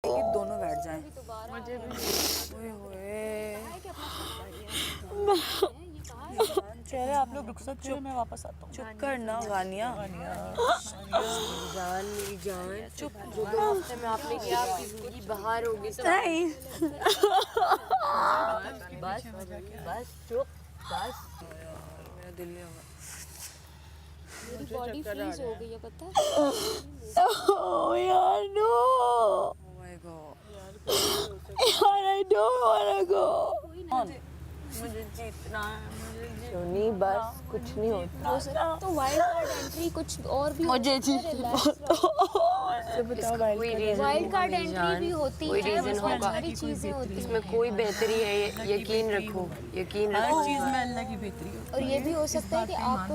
कि दोनों बैठ जाएं। मुझे भी चलो आप लोग रुखसत करो, मैं वापस आता हूँ। चुप करना गानिया। जान मेरी जान चुप। जो 2 हफ्ते में आपने किया आपकी जिंदगी बाहर होगी सब। नहीं बस बस चुप बस। मेरा दिल नहीं होगा। मेरी बॉडी फ्रीज हो गई है पता है। ओह यार नो, ओह माय गॉड यार आई डोंट वांना गो। मुझे जीतना है, मुझे नहीं बस कुछ नहीं होता। तो वाइल्ड कार्ड एंट्री कुछ और भी मुझे जीतना वाइल्ड कार्ड एंट्री भी होती कोई है, रीजन बहुत होगा। सारी चीजें होती हैं इसमें कोई बेहतरी है, यकीन रखो, यकीन रखो। चीज में अल्लाह की बेहतरी है। और ये भी हो सकता है कि आप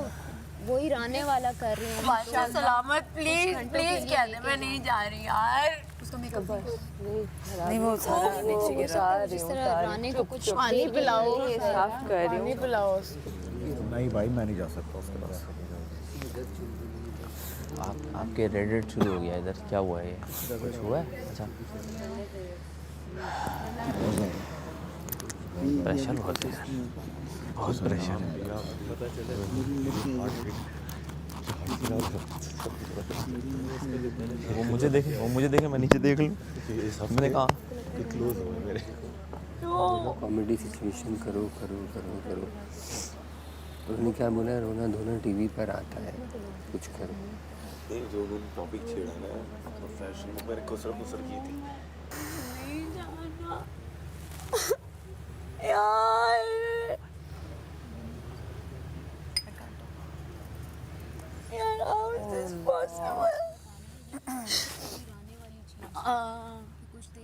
वही रहने वाला कर रहे हो। बादशाह सलामत, प्लीज प्लीज कह दे मैं नहीं जा रही यार। उसका मेकअप बस नहीं वो सारा नीचे गिरा। जिस तरह राने को कुछ पानी पिलाओ, साफ कर रही हूँ। पिलाओ। नहीं भाई मैं नहीं जा सकता उसके पास। आपके रेडिट शुरू हो गया इधर, क्या हुआ है ये? कुछ हुआ है? अच्छा प्रेशर बहुत है यार, बहुत प्रेशर है। वो मुझे देखे मैं नीचे देख लूँ। मैंने कहा क्लोज हो गए मेरे। कॉमेडी सिचुएशन करो करो करो करो। उन्होंने क्या बोला, रोना धोना टीवी पर आता है, कुछ करो। नहीं जो उन्होंने टॉपिक छेड़ा ना प्रोफेशन में मेरे खुसर की थी। नहीं जाना यार। यार how is this possible?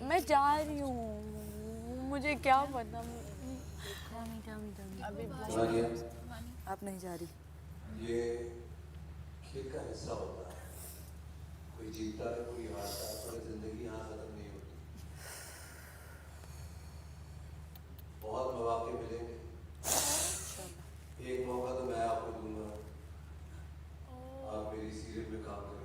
मैं जा रही हूँ, मुझे क्या पता। आप नहीं जा रही। ये खेल का हिस्सा होता है, कोई जीतता है कोई हारता है, पर जिंदगी यहाँ खत्म नहीं होती। बहुत मौके मिलेंगे, एक मौका तो मैं आपको दूंगा, आप मेरी सीरियल में काम करेंगे।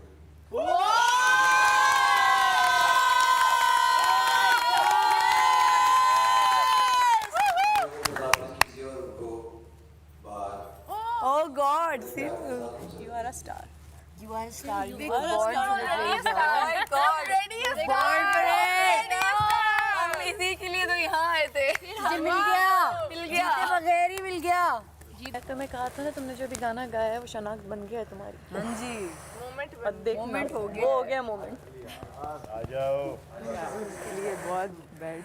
किसी और को बाहर Oh God, You are a star. You are a star. You Big are star. born to be praised. Oh my God. Born for it. हम इसी के लिए तो यहाँ आए थे। मुझे मिल गया जीते बगैर ही मिल गया। तुम्हें कहा था ना, तुमने जो भी गाना गाया है वो शनाख्त बन गया है तुम्हारी। हाँ जी। मोमेंट हो गया, वो हो गया मोमेंट। आ जाओ। इसके लिए बहुत बैड।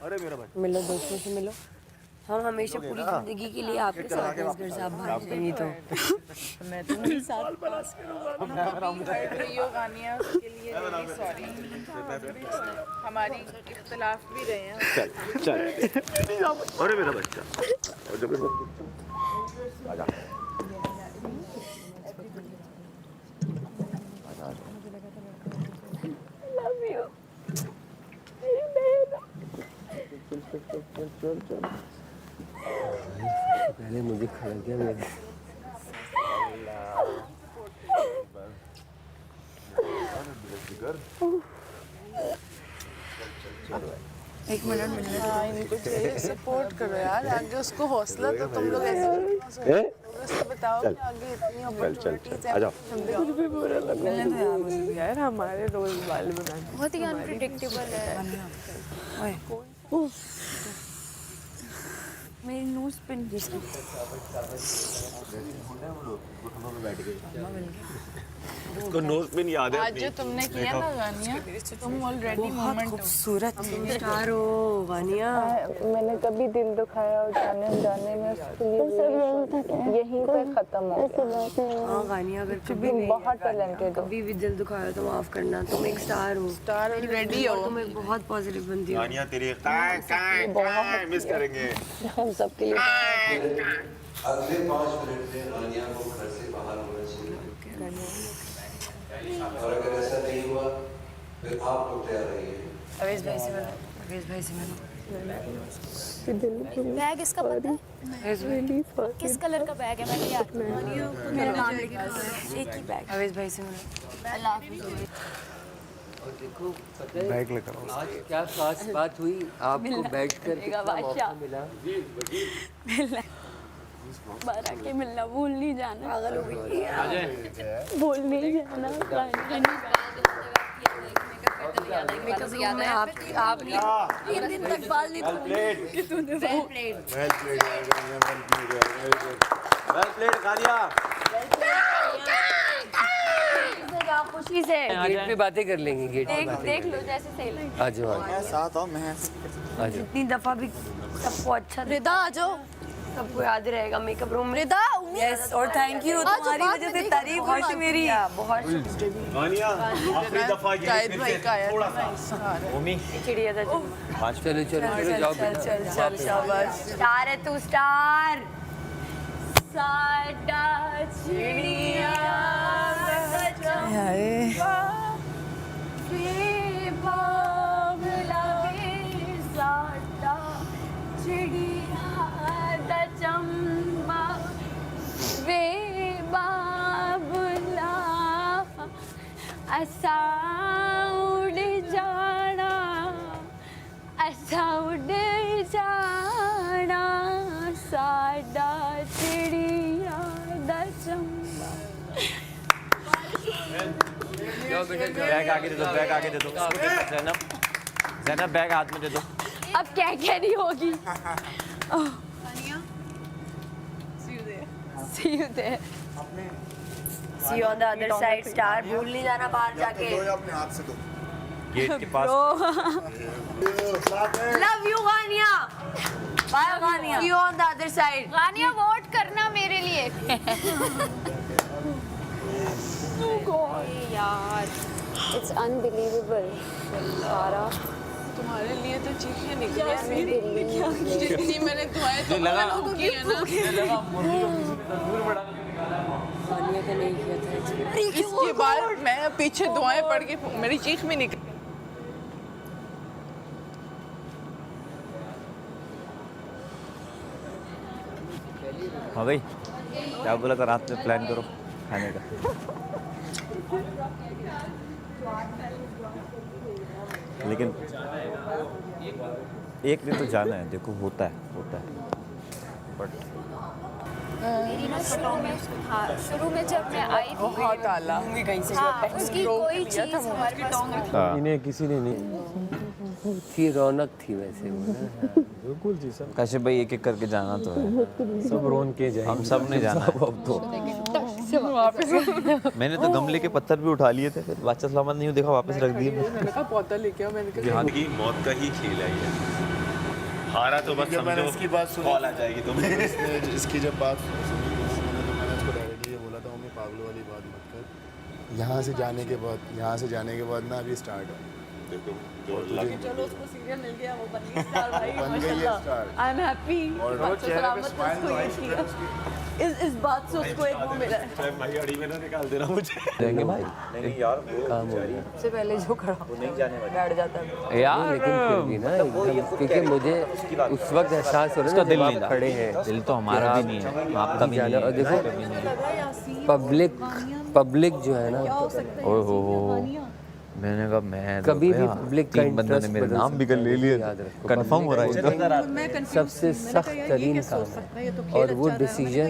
अरे मेरा भाई मिलो दोस्तों से मिलो। हम हमेशा पूरी जिंदगी के लिए आपके साथ हैं, इस घर से आप बाहर जाएंगी तो मैं तुम्हारे साथ वीडियो गानी है उसके लिए सॉरी। हमारी इख्तलाफ भी रहे हैं। चल अरे मेरा बच्चा और जब आजा चल पहले मुझे खड़ा किया मेरे। एक मिनट मिलने दो। इनको चाहिए सपोर्ट करो यार, आगे उसको हौसला तो तुम लोग ऐसे उसको बताओ कि आगे इतनी अपॉर्चुनिटीज है। आ जाओ। मिलने दो यार मुझे भी। यार हमारे रोल बाल बनाने बहुत ही अनप्रिडिक्टेबल है। ओए मेरी नोज पिन इसको नोज पिन याद है आज जो तुमने किया ना गानिया, तुम ऑलरेडी मोमेंट हो। खूबसूरत। स्टार हो वानिया। मैंने कभी दिल दुखाया और जाने अनजाने में उसके लिए यहीं पे खत्म हो गया। हाँ वानिया, अगर कभी तुम बहुत टैलेंटेड हो। कभी भी दिल दुखाया तो माफ करना, तुम एक स्टार हो। स्टार ऑलरेडी हो। तुम एक बहुत पॉजिटिव बंदी हो। गानियाँ तेरी मिस करेंगे हम सबके लिए अगले 5 मिनट में रानिया को घर से बाहर होना चाहिए, और अगर ऐसा नहीं हुआ फिर आप लोग तैयार रहिए। अवेश भाई से मिलो। बैग इसका पता है? किस कलर का बैग है? मैंने याद मेरा नाम लिखा है एक ही बैग। अवेश भाई से मिलो। अल्लाह हाफिज़। बैग लेकर आओ। आज क्या खास बात हुई आपको बैठकर कितना मौका मिला? बाहर आके मिलना भूल नहीं जाना। भूल नहीं जाना। आप 3 दिन तक बाल नहीं धोए कि तूने वो वेल प्लेड कालिया। खुशी से गेट पे बातें कर लेंगे, गेट पे बातें देख लो जैसे सही लगे। आ जाओ साथ आओ, मैं आ जाओ। इतनी दफा भी सबको अच्छा रिदा आ जाओ। सबको याद रहेगा मेकअप रूम में। रिदा यस और थैंक यू तुम्हारी वजह से तारीफ हुई मेरी। बहुत कालिया आखिरी दफा ये शायद भाई का आया था ना। चिड़िया था चलो चलो चलो जाओ बेटा। चल शाबाश। स्टार है तू स्टार। साडा चिड़िया हाय साडा चिड़िया दा चंबा वे बाबला असा उड़ जाना साडा चिड़िया दा चंबा। जाओ बेटा जाओ। बैग आगे दे दो, बैग आगे दे दो। जैनब जैनब बैग हाथ में दे दो। अब क्या क्या नहीं होगी। See you there. See you on the other side star. भूल नहीं जाना बाहर जाके। अपने हाथ से दो। गेट के पास। Love you Ghania. Bye Ghania. See you on the other side। Ghania vote करना मेरे लिए। यार It's unbelievable। सारा तुम्हारे लिए तो चीखें निकली जितनी मैंने दुआएं तो लोगों की है ना। गानिया का नहीं किया था इसके बाद मैं पीछे दुआएं पढ़ के मेरी चीख में निकली। हाँ भाई क्या बोला था, रात में प्लान करो खाने का। लेकिन एक दिन तो जाना है, देखो होता है बट मेरी ना शुरू में जब मैं आई थी बहुत आला हाँ, उसकी कोई चीज़ हमारे पास इन्हें किसी ने नहीं थी, रौनक थी वैसे वो ना। बिल्कुल जी सर। काशिफ भाई एक एक करके जाना तो है, सब रोन के जाएंगे। हम सब ने जाना है। तो मैंने तो गमले के पत्थर भी उठा लिए थे, फिर वापस सलामत नहीं देखा, वापस रख दिए। मैंने कहा पौधा लेके आओ। मैंने कहा जिंदगी मौत का ही खेल है ये। हारा तो बस समझो इसकी बात सुनी, कॉल आ जाएगी तुम्हें। इसकी जब बात सुनी तो मैंने उसको डायरेक्टली ये बोला था, मम्मी पागलों वाली बात मत कर। यहाँ से जाने के बाद ना अभी स्टार्ट है। देखो जो चलो उसको सीरियल मिल गया, वो बन गई स्टार भाई। बन गई है स्टार। I am happy. और रोज चेहरे पे स्माइल इस बात से उसको एक वो मिला है। भाई अड़ी में ना निकाल देना मुझे। देंगे भाई नहीं यार वो काम हो गया सबसे पहले जो खड़ा वो नहीं जाने वाली। बैठ जाता है। यार, लेकिन फिर भी ना एकदम, क्योंकि मुझे उस वक्त एहसास हो रहा है दिल जब नहीं आप था। खड़े हैं। दिल तो हमारा भी नहीं है, आपका भी नहीं और है। देखो पब्लिक जो है ना, ओह हो मैंने कहा मैं कभी भी पब्लिक का 3 बंदों ने मेरा नाम भी कर ले लिया, कंफर्म हो रहा है। सबसे सख्त तरीन काम है, और वो डिसीजन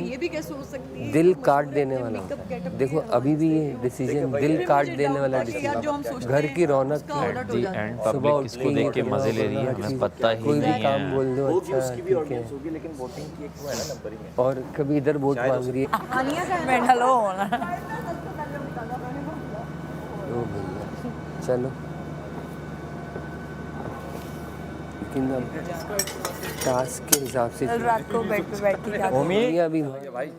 दिल काट देने वाला होता है। देखो अभी भी ये डिसीजन दिल काट देने वाला डिसीजन, घर की रौनक एट दी एंड सुबह पब्लिक इसको देख के मजे ले रही है, हमें पता ही कोई भी नहीं काम है। बोल दो अच्छा ठीक है, लेकिन वोटिंग की एक वो है ना नंबरिंग है। और कभी इधर वोट मांग रही है। बैठा लो ना। ओ भैया चलो, लेकिन अब टास्क के हिसाब से कल रात को बेड पे बैठ के क्या अभी भाई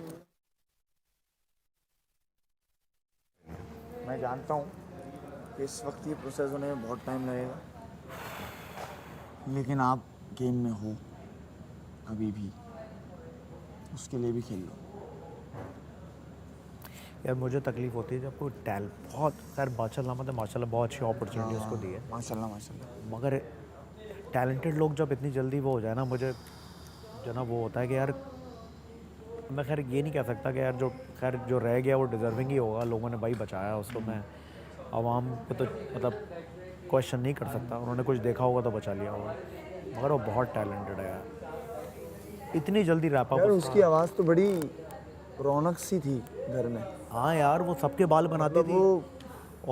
मैं जानता हूँ कि इस वक्त ये प्रोसेस होने में बहुत टाइम लगेगा, लेकिन आप गेम में हो अभी भी, उसके लिए भी खेल लो। यार मुझे तकलीफ होती है जब कोई बहुत खैर माशाल्लाह बहुत अच्छी अपॉर्चुनिटी उसको दी है माशाल्लाह माशाल्लाह। मगर टैलेंटेड लोग जब इतनी जल्दी वो हो जाए ना, मुझे जो ना वो होता है कि यार मैं खैर ये नहीं कह सकता कि यार जो रह गया वो डिज़र्विंग ही होगा, लोगों ने भाई बचाया उसको, मैं आवाम को तो मतलब क्वेश्चन नहीं कर सकता, उन्होंने कुछ देखा होगा तो बचा लिया होगा, मगर वो बहुत टैलेंटेड है यार, इतनी जल्दी रैप अप। यार उसकी आवाज़ तो बड़ी रौनक सी थी घर में। हाँ यार, वो सबके बाल बनाती थी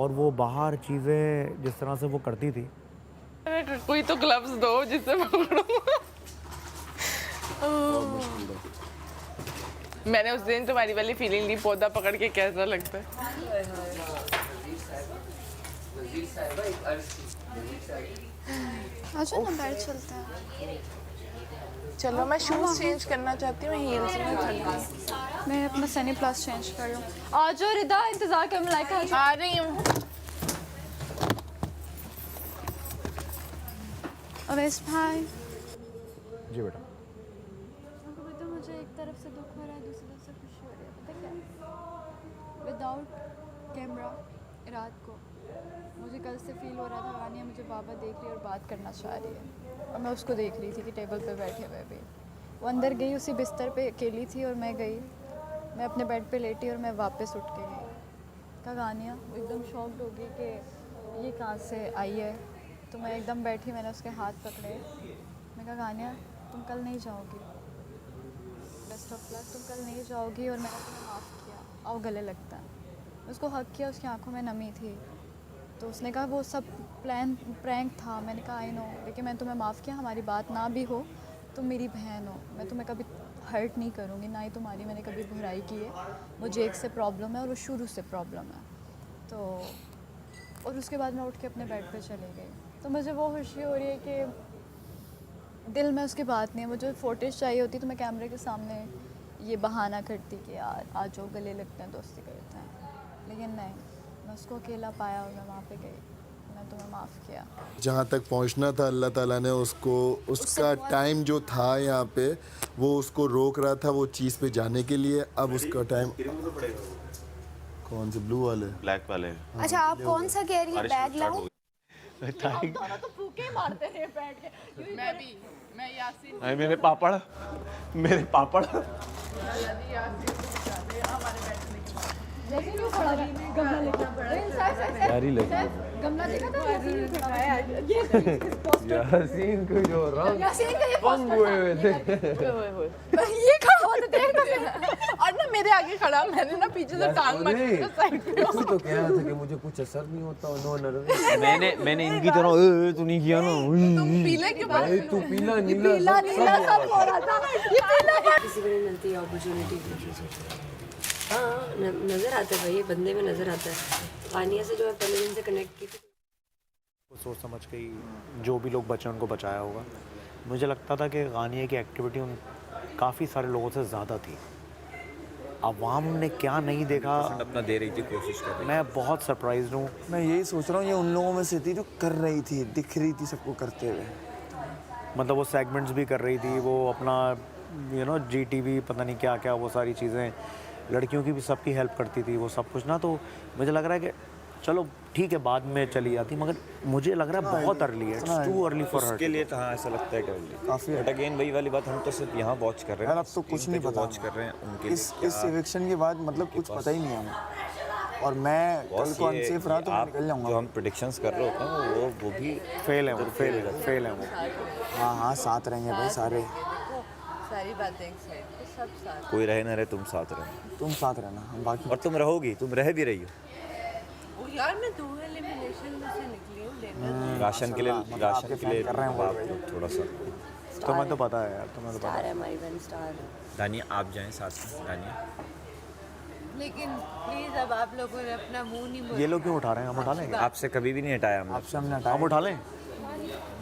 और वो बाहर चीज़ें जिस तरह से वो करती थी। कोई तो ग्लव्स दो जिससे पकड़ूं। मैंने उस दिन तुम्हारी वाली फीलिंग ली, पौधा पकड़ के कैसा लगता है। अच्छा ना बैठ चलते हैं। चलो मैं शूज चेंज करना चाहती हूँ, हील्स में चलती हूँ। मैं अपना सनी प्लस चेंज कर लूँ। आ जाओ रिदा, इंतजार कर, मलाइका आ रही हूँ। अवैस भाई जी बेटा। तो मुझे एक तरफ से दुख हो रहा है, दूसरी तरफ से खुशी हो रही है, पता क्या? विदाउट कैमरा रात को मुझे कल से फील हो रहा था गानिया मुझे बाबा देख रही है और बात करना चाह रही है, और मैं उसको देख रही थी कि टेबल पे बैठे हुए भी। वो अंदर गई, उसी बिस्तर पे अकेली थी और मैं गई, मैं अपने बेड पे लेटी और मैं वापस उठ के गई। कहा गानिया, वो एकदम शॉक्ड हो गई कि ये कहाँ से आई है। तो मैं एकदम बैठी, मैंने उसके हाथ पकड़े, मैं कहा गानिया तुम कल नहीं जाओगी, बेस्ट ऑफ लक, तुम कल नहीं जाओगी और मैंने तुम्हें माफ़ किया, आओ गले लगता है। उसको हक किया, उसकी आंखों में नमी थी, तो उसने कहा वो सब प्रैंक था। मैंने कहा आई नो, लेकिन मैंने तुम्हें माफ़ किया, हमारी बात ना भी हो, तुम मेरी बहन हो, मैं तुम्हें कभी हर्ट नहीं करूँगी, ना ही तुम्हारी मैंने कभी बुराई की है। मुझे एक से प्रॉब्लम है और वो शुरू से प्रॉब्लम है। तो और उसके बाद मैं उठ के अपने बेड पे चली गई। तो मुझे वो खुशी हो रही है कि दिल में उसकी बात नहीं है। मुझे फुटेज चाहिए होती तो मैं कैमरे के सामने ये बहाना करती कि यार आ जाओ, गले लगते हैं, दोस्ती करते हैं, लेकिन नहीं, मैं उसको अकेला पाया और मैं वहाँ पे गई, मैं तुम्हें माफ़ किया। जहाँ तक पहुँचना था अल्लाह ताला ने उसको, उसका टाइम जो था यहाँ पे वो उसको रोक रहा था वो चीज़ पे जाने के लिए। अब उसका टाइम कौन से ब्लू वाले, ब्लैक वाले। अच्छा आप कौन सा कह रही है? बैग लाओ। तो फूके मारते हैं बैठ के। मैं भी, मैं यासीन। अरे मेरे पापड़, मेरे पापड़। जैसे वो खड़ा है, गमला लेके प्यारी लगी गमला देखा था यासीन को जो रंग यासीन का ये पंग हुए थे। ये खड़ा हुआ तो देख और ना मेरे आगे खड़ा, मैंने ना पीछे से टांग मारी साइड पे। तू तो कह रहा था कि मुझे कुछ असर नहीं होता, नो नर्वस। मैंने इनकी तरह तू नहीं किया ना। तुम पीले के बाद भाई तू पीला नीला सब हो रहा था। ये पीला किसी को नहीं मिलती अपॉर्चुनिटी। हाँ नज़र आता है भाई, ये बंदे में नज़र आता है। पानिया से जो है पहले दिन से कनेक्ट की थी, सोच समझ के ही जो भी लोग बचे उनको बचाया होगा। मुझे लगता था कि गानिया की एक्टिविटी उन काफ़ी सारे लोगों से ज़्यादा थी। अवाम ने क्या नहीं देखा, अपना दे रही थी, कोशिश कर रही। मैं बहुत सरप्राइज हूँ। मैं यही सोच रहा हूँ ये उन लोगों में से थी जो कर रही थी, दिख रही थी सबको करते हुए। मतलब वो सेगमेंट्स भी कर रही थी, वो अपना GTV पता नहीं क्या क्या वो सारी चीज़ें, लड़कियों की भी सबकी हेल्प करती थी वो सब कुछ ना। तो मुझे लग रहा है कि चलो ठीक है बाद में चली जाती, मगर मुझे लग रहा है बहुत अर्ली है, it's too early for her. उसके लिए तो हाँ ऐसा लगता है कि काफ़ी। बट अगेन वही वाली बात, हम तो सिर्फ यहाँ वॉच कर रहे हैं। यार अब तो कुछ नहीं पता, वॉच कर रहे हैं उनके इस इविक्शन के बाद मतलब कुछ पता ही नहीं है हमें। और मैं कल को अनसेफ रहा तो मैं निकल जाऊँगा। जो हम प्रेडिक्शंस कर रहे होते हैं वो भी फेल है, वो फेल है वो। हाँ हाँ साथ रहेंगे भाई सारे, सारी बातें एक साइड पे, सब साथ। कोई रहे ना रहे, तुम साथ रहो, तुम साथ रहना, हम बाकी। और तुम रहोगी, तुम रह भी रही हो। यार मैं 2 एलिमिनेशन में से निकली हूँ, राशन के लिए कर रहे हैं वो आप थोड़ा सा। तुम्हें तो पता है यार, तुम्हें तो पता स्टार है हमारी बहन, स्टार। दानिया आप जाएं साथ में, दानिया। लेकिन प्लीज अब आप लोगों ने अपना मुंह नहीं है। ये लोग क्यों उठा रहे हैं? हम उठा लेंगे, आपसे कभी भी नहीं हटाया हमने। आपसे हमने हटाया। हम उठा लें,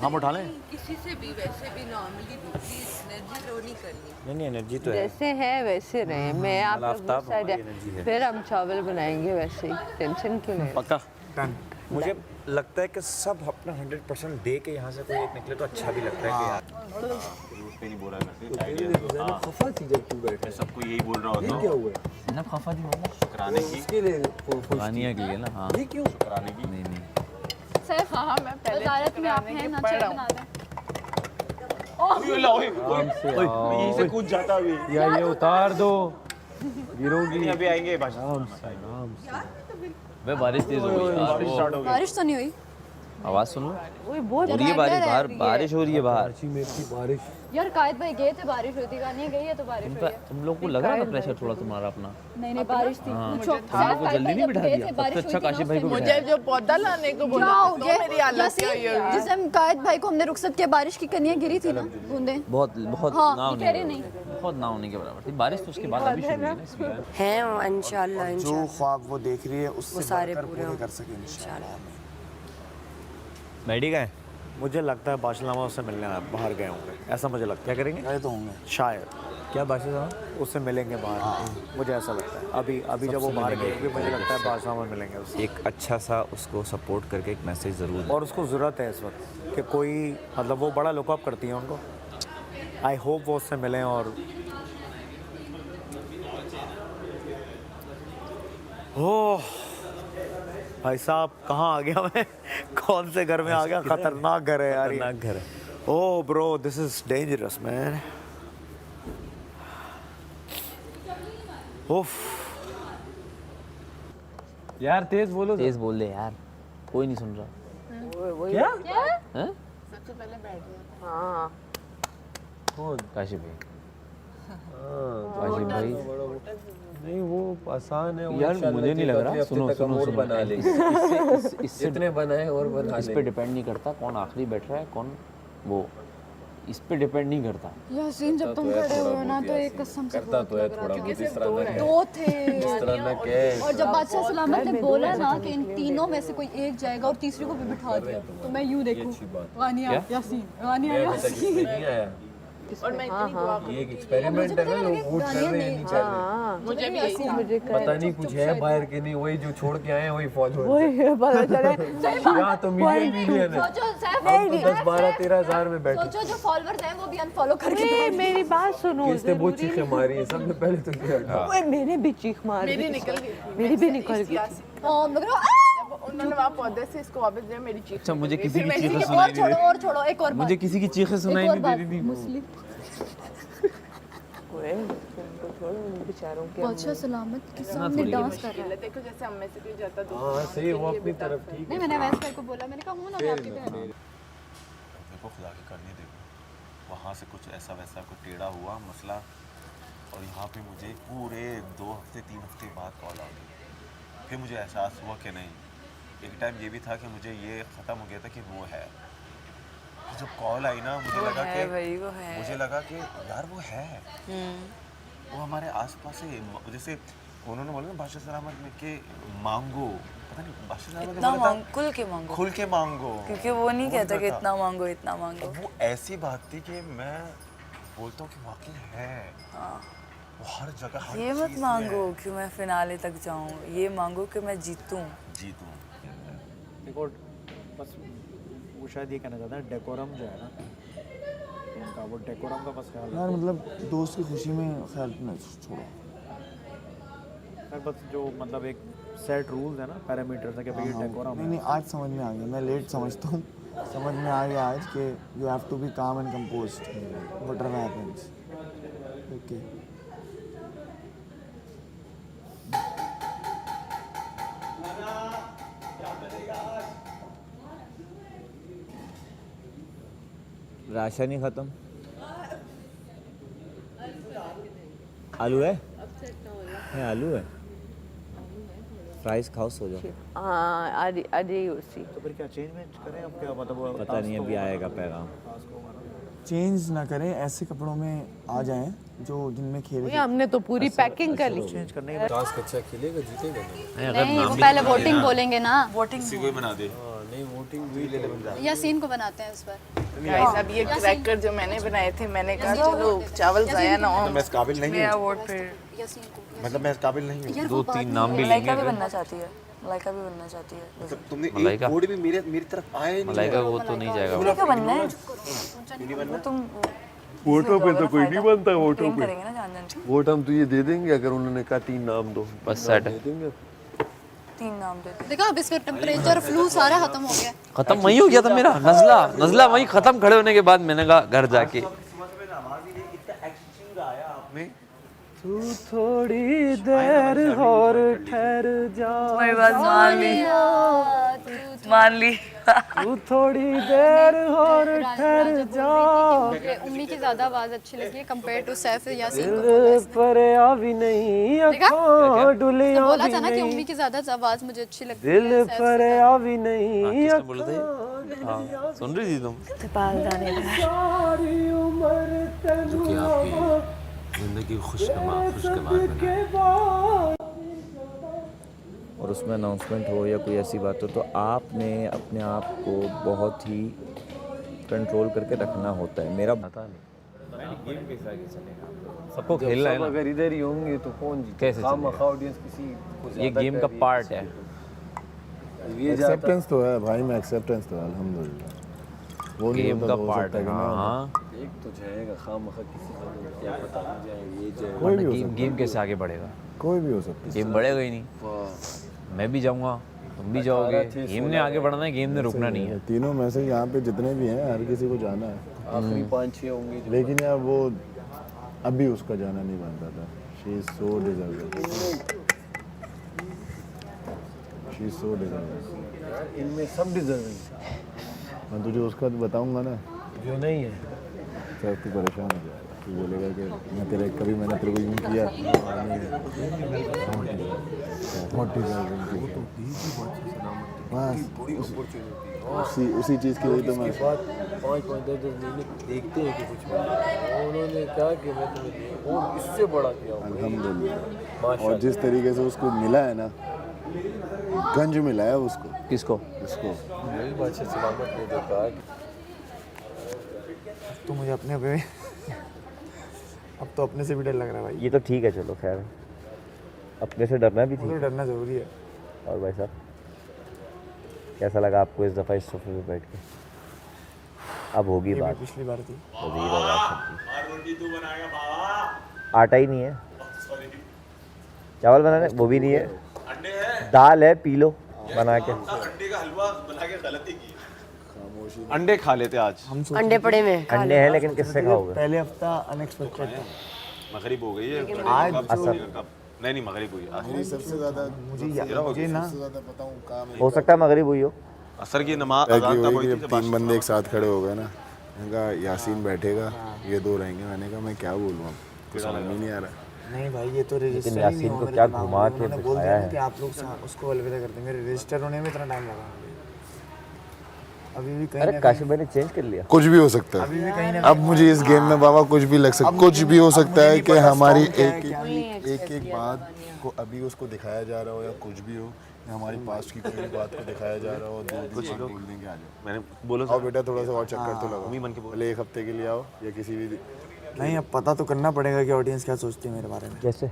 हम उठा लें। किसी से भी वैसे भी नॉर्मली प्लीज एनर्जी लो नहीं करनी। नहीं एनर्जी तो है। जैसे है वैसे रहे। मैं आप आफ्ताब हमारी एनर्जी है। फिर हम चावल बनाएंगे वैसे ही, टेंशन क्यों ले। पक्का मुझे लगता है कि सब अपना 100% दे के यहाँ से कोई एक निकले तो अच्छा भी लगता है कि यार पे नहीं बोला करते। खफा थी जब तू बैठे, सबको यही बोल रहा होता क्या हूँ हुआ? ना खफा थी होगा शुक्राने की, इसके लिए दानिया के लिए ना। हाँ ये क्यों? शुक्राने की। नहीं सर हाँ मैं पहले वजारत में आप हैं ना, पढ़ चाय रहा बना हूँ। दें। यहीं से कूद जाता अभी। या ये उतार दो, गिरोगी। अभी आएंगे आराम से, आराम से। वे बारिश तेज हो गई। बारिश तो नहीं हुई आवाज सुन लो, हो रही है बारिश बाहर, बारिश हो रही है बाहर। बारिश। यार कायद भाई गए थे, बारिश हुई थी, गानिया गई है तो बारिश हुई है। तुम लोग को लग रहा था प्रेशर थोड़ा तुम्हारा अपना? नहीं बारिश थी। पूछो तुम को जल्दी नहीं बिठा दिया? सबसे अच्छा काशिफ भाई को मुझे बिठाया। जो पौधा लाने को बोला क्या हो तो गया? मेरी हालत क्या हुई होगी? जिस टाइम कायद भाई को हमने रुखसत किया, बारिश की कनियां गिरी थी ना, बूंदे। बहुत बहुत हाँ, ना ये होने कह रही के नहीं। बराबर, बहुत ना होने के बराबर थी बारिश। तो उसके बाद अभी शुरू हुई ना इसलिए। हैं इंशाल्लाह जो ख्वाब वो देख रही है उससे वो सारे बढ़कर पूरे पूरे कर सके इंशाल्लाह। मेडी गए? मुझे लगता है बाशिलामा उससे मिलने बाहर गए होंगे, ऐसा मुझे लगता है। क्या करेंगे? गए तो होंगे शायद क्या बादशाह? उससे मिलेंगे बाहर, मुझे ऐसा लगता है। अभी जब वो बाहर गए मुझे लगता है बाशिलामा मिलेंगे उससे। एक अच्छा सा उसको सपोर्ट करके एक मैसेज ज़रूर। और उसको ज़रूरत है इस वक्त कि कोई, मतलब वो बड़ा लुकअप करती है उनको। आई होप वो उससे मिलें। और ओह भाई साहब, कहाँ आ गया मैं? कौन से घर में आ गया? खतरनाक घर है यार, खतरनाक घर है। Oh bro, this is dangerous man. उफ यार, तेज बोलो। तेज बोल दे यार, कोई नहीं सुन रहा। क्या? हैं? सबसे पहले बैठ गया। हाँ कौन? काशिफ भाई। काशिफ भाई नहीं, वो आसान है यार, मुझे नहीं लग रहा। सुनो सुनो सुनो, बना ले। इससे जितने बनाए और बना इस पे डिपेंड नहीं करता कौन आखिरी बैठ रहा है, कौन वो, इस पे डिपेंड नहीं करता। यासीन जब तुम खड़े हुए हो ना तो एक कसम से करता तो है थोड़ा बहुत, इस तरह ना दो थे। कह। और जब बादशाह सलामत ने बोला ना कि इन तीनों में से कोई एक जाएगा और तीसरे को भी बिठा दिया, तो मैं यूं देखूं, गानिया यासीन, गानिया यासीन। नहीं आया। और मैं इतनी दुआ ये एक एक्सपेरिमेंट है ना, लोग वोट कर रहे हैं, नहीं कर रहे। मुझे भी यही था। पता नहीं कुछ है बाहर के, नहीं वही जो छोड़ के आए हैं वही फॉलो। वही पता चले यहाँ तो मिलियन है। सोचो सैफ, हम तो 10-12-13 हज़ार में बैठे। सोचो जो फॉलोअर्स हैं वो भी अनफॉलो करके मेरी बात सुनो। किसने बहुत चीखें मारी है सबने पहले तो किया। मैंने भी चीख मारी। मेरी निकल गई। मेरी भी निकल गई। उन्होंने वहाँ पौधे से इसको वापस दिया, मेरी चीख। अच्छा, मुझे किसी की चीखें और सुनाई छोड़ो नहीं और छोड़ो, एक और दे, मुझे किसी की चीखें सुनाई नहीं दे रही थी। मुस्लिम बादशाह सलामत के सामने डांस कर रहा है। देखो जैसे हम में से कोई जाता तो हाँ सही, वो अपनी तरफ ठीक नहीं, मैंने वैसे भाई को बोला, मैंने कहा हूँ ना मैं आपकी बहन। देखो खुदा की करनी देखो, वहाँ से कुछ ऐसा वैसा कुछ टेढ़ा हुआ मसला, और यहाँ पे मुझे पूरे 2 हफ्ते 3 हफ्ते बाद कॉल आ गई। फिर मुझे एहसास हुआ कि नहीं, एक टाइम ये भी था कि मुझे ये ख़त्म हो गया था कि वो है। जब कॉल आई ना मुझे लगा कि मुझे लगा कि यार वो है, वो हमारे आसपास है। जैसे उन्होंने बोला ना बादशाह सलामत में कि मांगो, पता नहीं बादशाह सलामत ने बोला था खुल के मांगो, खुल के मांगो, क्योंकि वो नहीं कहता कि इतना मांगो इतना मांगो। वो ऐसी बात थी कि मैं बोलता हूँ कि वाकई है। वो हर जगह हर ये मत चीज़ में मांगो है। कि मैं फिनाले तक जाऊं, ये मांगो कि मैं जीतूं। देखो बस वो शायद ये कहना चाहता है, डेकोरम जो है ना उनका, वो डेकोरम का बस ख्याल यार मतलब दोस्त की खुशी में ख्याल न छोड़ो। है बस, जो मतलब एक सेट रूल्स है ना, पैरामीटर्स है कि भाई ये डेकोरम नहीं नहीं, आज समझ में आ गया, मैं लेट समझता हूँ, समझ में आ गया आज कि you have to be calm and composed whatever happens. Okay ration ही खत्म। आलू है? आलू है, फ्राइज खाओ, सो जाओ। हाँ आधे उसी। तो फिर क्या चेंज में करें अब? क्या मतलब पता नहीं, अभी आएगा पैगाम। चेंज ना करें, ऐसे कपड़ों में आ जाएं जो जिनमें खेल हमने तो पूरी पैकिंग कर ली। चेंज करने के टास्क अच्छा खेलेगा, जीतेगा नहीं, वो पहले वोटिंग बोलेंगे ना। वोटिंग किसी को ही बना दे। नहीं, वोटिंग भी ले ले। यासीन को बनाते हैं इस बार। गाइस अब ये क्रैकर जो मैंने बनाए थे, मैंने कहा चलो चावल जाया ना हो। मैं इस काबिल नहीं मेरा हूँ, वोट फिर यासीन को मतलब मैं इस काबिल नहीं हूँ। 2-3 नाम भी मलाइका लेंगे। भी बनना चाहती है, मलाइका भी बनना चाहती है। मतलब तुमने एक मलाइका? वोट भी मेरी तरफ आए नहीं। मलाइका वो तो नहीं जाएगा। क्या बनना है? नहीं बनना। तुम वोटों पे तो कोई नहीं बनता, वोटों प्रेम पे करेंगे ना जान जान के। वोट हम तो ये दे देंगे, अगर उन्होंने कहा 3 नाम दो बस सेट है। दे देंगे। 3 नाम देते। देखा अब इसका टेम्परेचर फ्लू सारा खत्म हो गया। खत्म वही हो गया था मेरा नजला वही खत्म खड़े होने के बाद मैंने कहा घर जाके तू थोड़ी देर और ठहर जा मेरी बात मान ली तू थोड़ी देर और ठहर जा मुझे उम्मी की ज्यादा आवाज अच्छी लगी है कंपेयर टू सैफ यासीन को। दिल पर अभी नहीं आँखों डुलियां बोला भी था ना कि नहीं उम्मी की ज्यादा आवाज मुझे अच्छी लगती है। दिल पर अभी नहीं आँखों सुन रही थी तुम सारी उम्र तेनू जिंदगी खुशगवार बनाए। और उसमें अनाउंसमेंट हो या कोई ऐसी बात हो तो आपने अपने आप को बहुत ही कंट्रोल करके रखना होता है। मेरा पता नहीं गेम कैसे आगे चलेगा, सबको खेलना है ना। अगर इधर ही होंगे तो कौन जीते? कैसे चलेगा? ऑडियंस किसी ये गेम का पार्ट है। एक्सेप्टेंस तो है भाई में, एक्सेप्टेंस तो है अल्हम्दुलिल्लाह। वो गेम का पार्ट है। हाँ एक तो जाएगा खामखा किसी का क्या पता नहीं जाए ये जाए। कोई भी हो सकता है, गेम कैसे आगे बढ़ेगा? कोई भी हो सकता है। गेम बढ़ेगा ही नहीं। मैं भी जाऊंगा, तुम भी जाओगे। गेम ने आगे बढ़ना है, गेम ने रुकना नहीं है। तीनों में से यहाँ पे जितने भी हैं हर किसी को जाना है। आखिरी 5-6 होंगे लेकिन यार वो अभी उसका जाना नहीं बनता था। She is so deserving, she is so deserving. इनमें सब डिजर्विंग। मैं तुझे उसका बताऊंगा ना जो नहीं है सर, तू परेशान हो जाएगा। तू बोलेगा कि मैं तेरे कभी मैंने तेरे को यूँ किया। बहुत डिजर्विंग बस उसी चीज़ के लिए तो मैं 5-10 महीने देखते हैं कि कुछ उन्होंने कहा कि मैं तुम्हें और इससे बड़ा किया हूँ अल्हम्दुलिल्लाह। और जिस तरीके से उसको मिला है ना, गंज मिला है उसको। किसको? उसको मेरी बादशाह सलामत ने देखा तो मुझे अपने पे अब तो अपने से भी डर लग रहा है भाई। ये तो ठीक है, चलो खैर अपने से डरना भी मुझे डरना ज़रूरी है। और भाई साहब कैसा लगा आपको इस दफ़ा इस सोफे पे बैठ के? अब होगी बात, पिछली बार थी। आटा ही नहीं है, चावल बनाने वो भी नहीं है, दाल है पी लो बना के। अंडे का हलवा बना के गलती की। अंडे खा लेते आज। अंडे पड़े में अंडे हैं लेकिन किससे खाओगे? पहले हफ्ता अनएक्सपेक्टेड था। मगरिब हो गई है आज नहीं मगरिब हुई आज। मेरी सबसे ज़्यादा मुझे ना ज़्यादा बताऊँ काम हो सकता है मगरिब हुई हो। असर की नमाज है अज़ान कि तब वही हुई कि थी जब 3 बंदे एक साथ खड़े हो गए ना, मैंने कहा यासीन बैठेगा, ये 2 रहेंगे। मैंने कहा मैं क्या बोलूँ, अब कुछ समझ में नहीं आ रहा। नहीं भाई ये तो रजिस्टर ही यासीन नहीं को हो क्या मेरे घुमा दिमाग में। के उन्होंने बोल बिठाया दिया है। कि आप लोग उसको अलविदा कर देंगे। रजिस्टर होने में इतना टाइम लगा अभी भी कहीं अरे ना काशिफ भाई ने चेंज कर लिया। कुछ भी हो सकता है। अभी भी कहीं ना अब मुझे इस गेम में बाबा कुछ भी लग सकता, कुछ भी हो सकता है कि हमारी एक बात को अभी उसको दिखाया जा रहा हो या कुछ भी हो, या हमारी पास्ट की कोई बात को दिखाया जा रहा हो। 2 दिन बोल देंगे आ जाओ। मैंने बोला आओ बेटा थोड़ा सा और चक्कर तो लगाओ। मम्मी मन के बोल पहले 1 हफ्ते के लिए आओ या किसी भी। नहीं, अब पता तो करना पड़ेगा कि ऑडियंस क्या सोचती है मेरे बारे में। कैसे?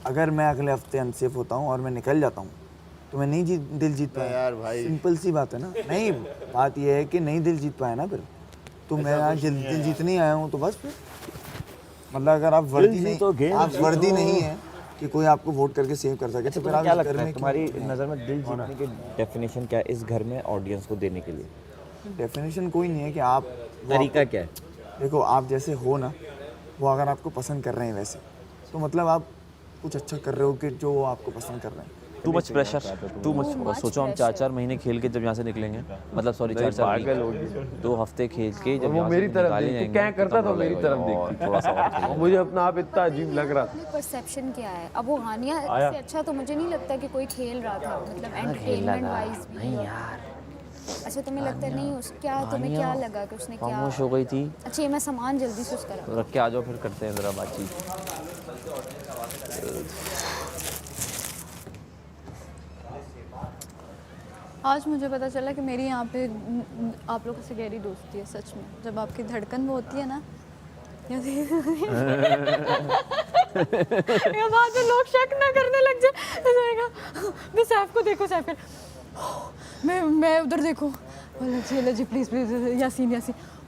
अगर मैं अगले हफ्ते अनसेफ होता हूँ और मैं निकल जाता हूँ तो मैं नहीं दिल जीत पाया यार भाई सिंपल सी बात है ना। नहीं, बात यह है कि नहीं दिल जीत पाया ना फिर तो मैं आज दिल जीतने ही आया हूँ। तो बस फिर मतलब अगर आप वर्दी नहीं, आप वर्दी नहीं है कि कोई आपको वोट करके सेव कर सके तो फिर आप क्या इस लगता घर है में तुम्हारी नज़र में दिल जीतने की डेफिनेशन क्या है इस घर में ऑडियंस को देने के लिए? डेफिनेशन कोई नहीं है कि आप तरीका क्या है? देखो आप जैसे हो ना, वो अगर आपको पसंद कर रहे हैं वैसे तो मतलब आप कुछ अच्छा कर रहे हो कि जो आपको पसंद कर रहे हैं। Too much pressure, too much. सोचो हम 4-4 महीने खेल के जब यहाँ से निकलेंगे, मतलब सॉरी 4-4 2 हफ्ते खेल के जब यहाँ से निकाले जाएंगे, क्या करता था मेरी तरफ देख थोड़ा सा और मुझे अपना आप इतना अजीब लग रहा था। परसेप्शन क्या है अब वो हानिया से अच्छा तो मुझे नहीं लगता कि कोई खेल रहा था, मतलब एंटरटेनमेंट वाइज भी। नहीं यार, अच्छा तुम्हें लगता नहीं उस क्या तुम्हें क्या लगा कि उसने क्या? खामोश हो गई थी। अच्छा ये मैं सामान जल्दी से उसका रखा। रख के आ जाओ, फिर करते हैं जरा बातचीत। आज मुझे पता चला कि मेरी यहाँ पे आप लोगों से गहरी दोस्ती है सच में। जब आपकी धड़कन वो होती है ना या बाद में लोग शक ना करने लग जाए। मैं सैफ को देखो, सैफ मैं उधर देखो, जी प्लीज़ प्लीज़ यासीन।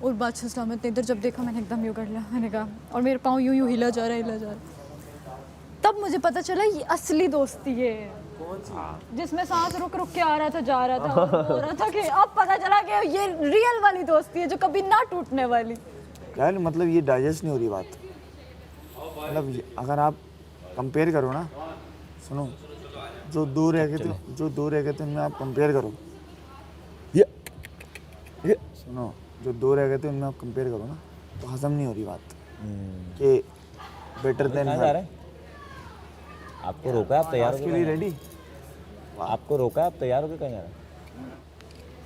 और बादशाह सलामत ने इधर जब देखा मैंने एकदम यूँ कर लिया। मैंने कहा और मेरे पाँव यूँ हिला जा रहा है। तब मुझे पता चला ये असली दोस्ती है। जिसमें सांस रुक रुक के आ रहा था, जा रहा था, हो रहा था कि अब पता चला कि ये रियल वाली दोस्ती है जो कभी ना टूटने वाली। यार मतलब ये डाइजेस्ट नहीं हो रही बात। मतलब अगर आप कंपेयर करो ना, सुनो, जो दूर रह गए थे उनमें आप कंपेयर करो, ये सुनो, जो दूर रह गए थे उनमें आप कंपेयर करो ना, तो हजम नहीं हो रही बात कि बेटर देन। आपको रोका है, आप तैयार हो के लिए रेडी? आपको रोका है, आप तैयार हो गए कहीं जा रहे?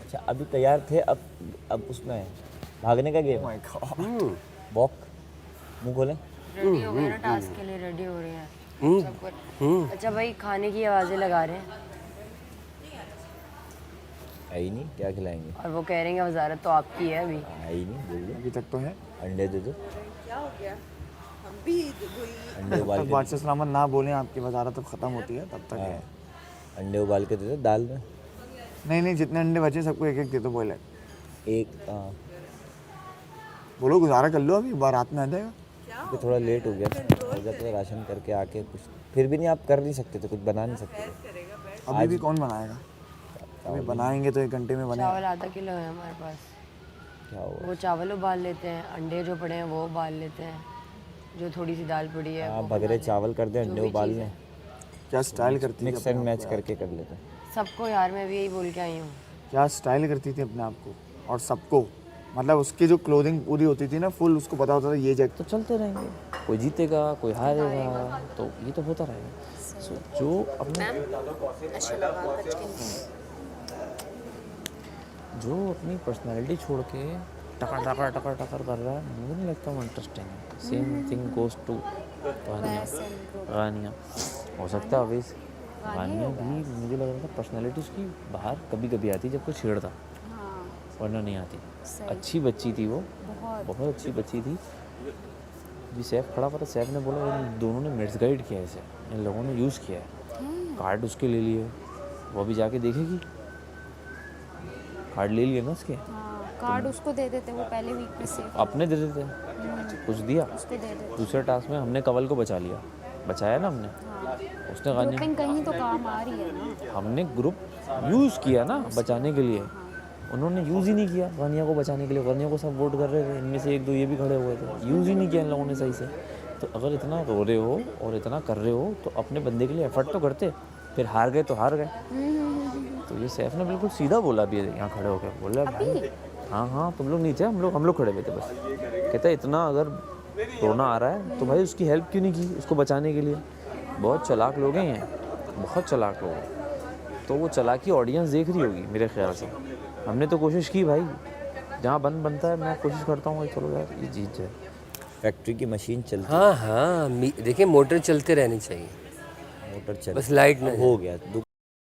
अच्छा अभी तैयार थे, अब उसमें है भागने का गेम। वॉक, मुंह खोले। रेडी हो गए ना टास्क के लिए, रेडी हो रहे हैं। अच्छा भाई, खाने की आवाज़ें लगा रहे हैं। आई नहीं, क्या खिलाएंगे? और वो कह रहे हैं वजारत तो आपकी है अभी। आई नहीं, बोल दो। अभी तक तो है। अंडे दे दो। क्या हो गया? हम भी अंडे उबाल तब के बादशाह सलामत ना बोलें, आपकी वजारत तब ख़त्म होती है, तब तक है। अंडे उबाल के दे दो दाल में। नहीं, जितने अंडे बचे सबको एक एक दे दो बॉयल। एक बोलो गुजारा कर लो, अभी बारात में आ जाएगा। तो थोड़ा लेट हो गया था, हो जाता है राशन करके आके कुछ, फिर भी नहीं आप कर नहीं सकते थे, कुछ बना नहीं सकते थे। अभी भी कौन बनाएगा? अभी बनाएंगे तो 1 घंटे में बनेगा। चावल आधा किलो है हमारे पास। क्या हुआ? वो चावल उबाल लेते हैं, अंडे जो पड़े हैं वो उबाल लेते हैं, जो थोड़ी सी दाल पड़ी है आप बगैर चावल कर दें, अंडे उबाल लें, क्या स्टाइल करती थी? मिक्स एंड मैच करके कर लेते हैं। सबको यार, मैं भी यही बोल के आई हूँ। क्या स्टाइल करती थी अपने आप को और सबको, मतलब उसकी जो क्लोथिंग पूरी होती थी ना फुल, उसको पता होता था ये जैक। तो चलते रहेंगे, कोई जीतेगा कोई हारेगा, तो ये तो होता रहेगा। जो अपने जो अपनी पर्सनालिटी छोड़ के टकर कर रहा है, मुझे नहीं लगता वो इंटरेस्टिंग है। Same thing goes to Gania. हो सकता है अवेज गानिया भी, मुझे लग रहा था पर्सनालिटी उसकी बाहर कभी कभी आती जब कोई छेड़ता, वरना नहीं आती। अच्छी बच्ची थी वो, बहुत अच्छी बच्ची थी। जी सैफ खड़ा था, सैफ ने बोला इन दोनों ने मिस गाइड किया है इसे, इन लोगों ने यूज़ किया है। कार्ड उसके ले लिए, वो अभी जाके देखेगी। कार्ड ले लिए ना उसके। कार्ड उसको दे देते, वो पहले वीक में से अपने दे देते, कुछ दिया। उसको दे देते। दूसरे टास्क में हमने कवल को बचा लिया, बचाया ना हमने। उसने गानिया, ग्रुपिंग कहीं तो काम आ रही है ना। हमने ग्रुप यूज़ किया ना बचाने के लिए, उन्होंने यूज़ ही नहीं किया गानिया को बचाने के लिए। गानिया को सब वोट कर रहे थे, इनमें से 1-2 ये भी खड़े हुए थे, यूज़ ही नहीं किया इन लोगों ने सही से। तो अगर इतना रो रहे हो और इतना कर रहे हो तो अपने बंदे के लिए एफर्ट तो करते। फिर हार गए तो हार गए। तो ये सैफ ने बिल्कुल सीधा बोला भी यहाँ खड़े होकर, बोला भाई हाँ तुम लोग नहीं थे, हम लोग खड़े हुए थे बस। कहता है इतना अगर रोना आ रहा है तो भाई उसकी हेल्प क्यों नहीं की, उसको बचाने के लिए। बहुत चालाक लोग हैं ये, बहुत चालाक लोग हैं। तो वो चालाकी ऑडियंस देख रही होगी मेरे ख्याल से। हमने तो कोशिश की भाई, जहाँ बनता है मैं कोशिश करता हूँ चलो यार ये जीत जाए। फैक्ट्री की मशीन चलती हाँ देखिए मोटर चलते रहनी चाहिए, मोटर चल बस लाइट नहीं हो गया।